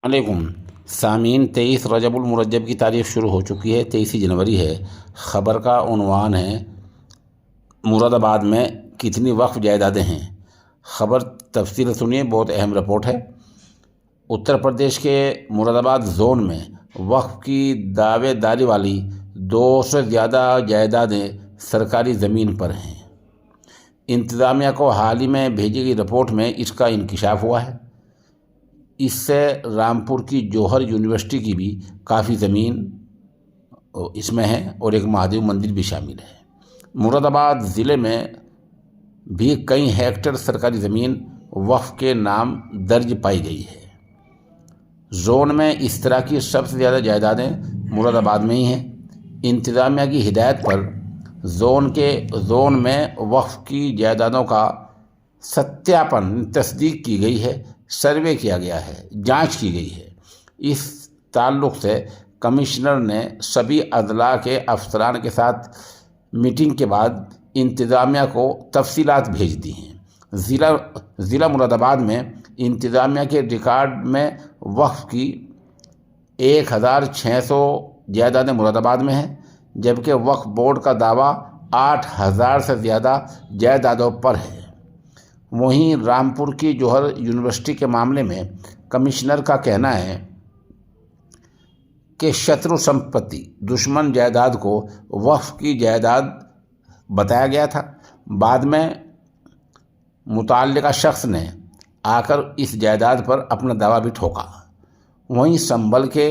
علیکم سامعین، 23 رجب المرجب کی تاریخ شروع ہو چکی ہے۔ 23 جنوری ہے۔ خبر کا عنوان ہے مراد آباد میں کتنی وقف جائیدادیں ہیں۔ خبر تفصیل سنیے، بہت اہم رپورٹ ہے۔ اتر پردیش کے مراد آباد زون میں وقف کی دعوے داری والی 200 سے زیادہ جائیدادیں سرکاری زمین پر ہیں۔ انتظامیہ کو حال ہی میں بھیجی گئی رپورٹ میں اس کا انکشاف ہوا ہے۔ اس سے رامپور کی جوہر یونیورسٹی کی بھی کافی زمین اس میں ہے اور ایک مہادیو مندر بھی شامل ہے۔ مراد آباد ضلع میں بھی کئی ہیکٹر سرکاری زمین وقف کے نام درج پائی گئی ہے۔ زون میں اس طرح کی سب سے زیادہ جائیدادیں مراد آباد میں ہی ہیں۔ انتظامیہ کی ہدایت پر زون میں وقف کی جائیدادوں کا ستیاپن تصدیق کی گئی ہے، سروے کیا گیا ہے، جانچ کی گئی ہے۔ اس تعلق سے کمشنر نے سبھی اضلاع کے افسران کے ساتھ میٹنگ کے بعد انتظامیہ کو تفصیلات بھیج دی ہیں۔ ضلع مراد آباد میں انتظامیہ کے ریکارڈ میں وقف کی 1600 جائیدادیں مراد آباد میں ہیں، جبکہ وقف بورڈ کا دعویٰ 8000 سے زیادہ جائیدادوں پر ہے۔ وہیں رامپور کی جوہر یونیورسٹی کے معاملے میں کمشنر کا کہنا ہے کہ شترو سمپتی دشمن جائیداد کو وقف کی جائیداد بتایا گیا تھا۔ بعد میں متعلقہ شخص نے آ کر اس جائیداد پر اپنا دعویٰ بھی ٹھوکا۔ وہیں سنبھل کے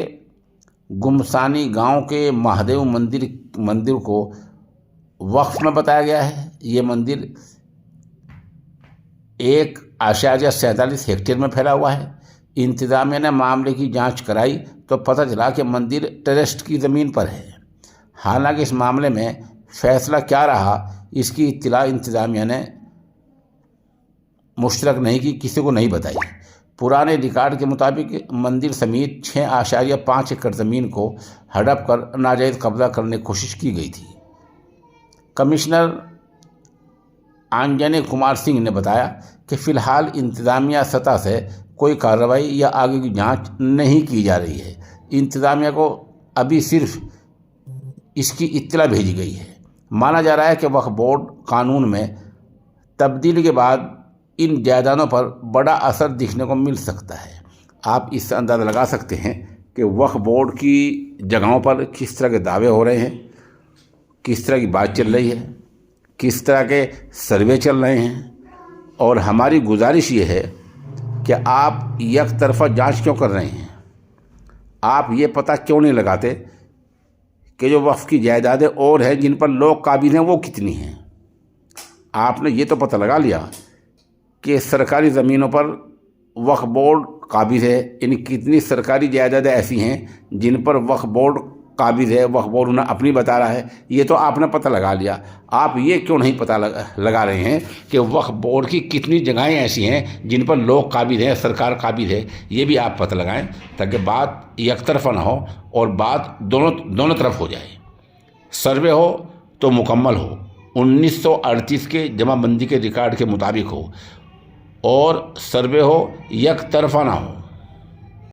گمسانی گاؤں کے مہادیو مندر کو وقف میں بتایا گیا ہے۔ یہ مندر 1.47 ہیکٹر میں پھیلا ہوا ہے۔ انتظامیہ نے معاملے کی جانچ کرائی تو پتہ چلا کہ مندر ٹرسٹ کی زمین پر ہے۔ حالانکہ اس معاملے میں فیصلہ کیا رہا، اس کی اطلاع انتظامیہ نے مشترک نہیں کی، کسی کو نہیں بتائی۔ پرانے ریکارڈ کے مطابق مندر سمیت 6.5 ایکڑ زمین کو ہڑپ کر ناجائز قبضہ کرنے کی کوشش کی گئی تھی۔ کمشنر آنجنے کمار سنگھ نے بتایا کہ فی الحال انتظامیہ سطح سے کوئی کارروائی یا آگے کی جانچ نہیں کی جا رہی ہے۔ انتظامیہ کو ابھی صرف اس کی اطلاع بھیجی گئی ہے۔ مانا جا رہا ہے کہ وقف بورڈ قانون میں تبدیلی کے بعد ان جائیدادوں پر بڑا اثر دیکھنے کو مل سکتا ہے۔ آپ اس سے اندازہ لگا سکتے ہیں کہ وقف بورڈ کی جگہوں پر کس طرح کے دعوے ہو رہے ہیں، کس طرح کی بات چل رہی ہے، کس طرح کے سروے چل رہے ہیں۔ اور ہماری گزارش یہ ہے کہ آپ یک طرفہ جانچ کیوں کر رہے ہیں؟ آپ یہ پتہ کیوں نہیں لگاتے کہ جو وقف کی جائیدادیں اور ہیں جن پر لوگ قابض ہیں وہ کتنی ہیں؟ آپ نے یہ تو پتہ لگا لیا کہ سرکاری زمینوں پر وقف بورڈ قابض ہے، یعنی کتنی سرکاری جائیدادیں ایسی ہیں جن پر وقف بورڈ قابض ہے، وقف بورڈ انہیں اپنی بتا رہا ہے، یہ تو آپ نے پتہ لگا لیا۔ آپ یہ کیوں نہیں پتہ لگا رہے ہیں کہ وقف بورڈ کی کتنی جگہیں ایسی ہیں جن پر لوگ قابض ہیں، سرکار قابض ہے؟ یہ بھی آپ پتہ لگائیں تاکہ بات یک طرفہ نہ ہو اور بات دونوں طرف ہو جائے۔ سروے ہو تو مکمل ہو، 1938 کے جمع بندی کے ریکارڈ کے مطابق ہو، اور سروے ہو یک طرفہ نہ ہو۔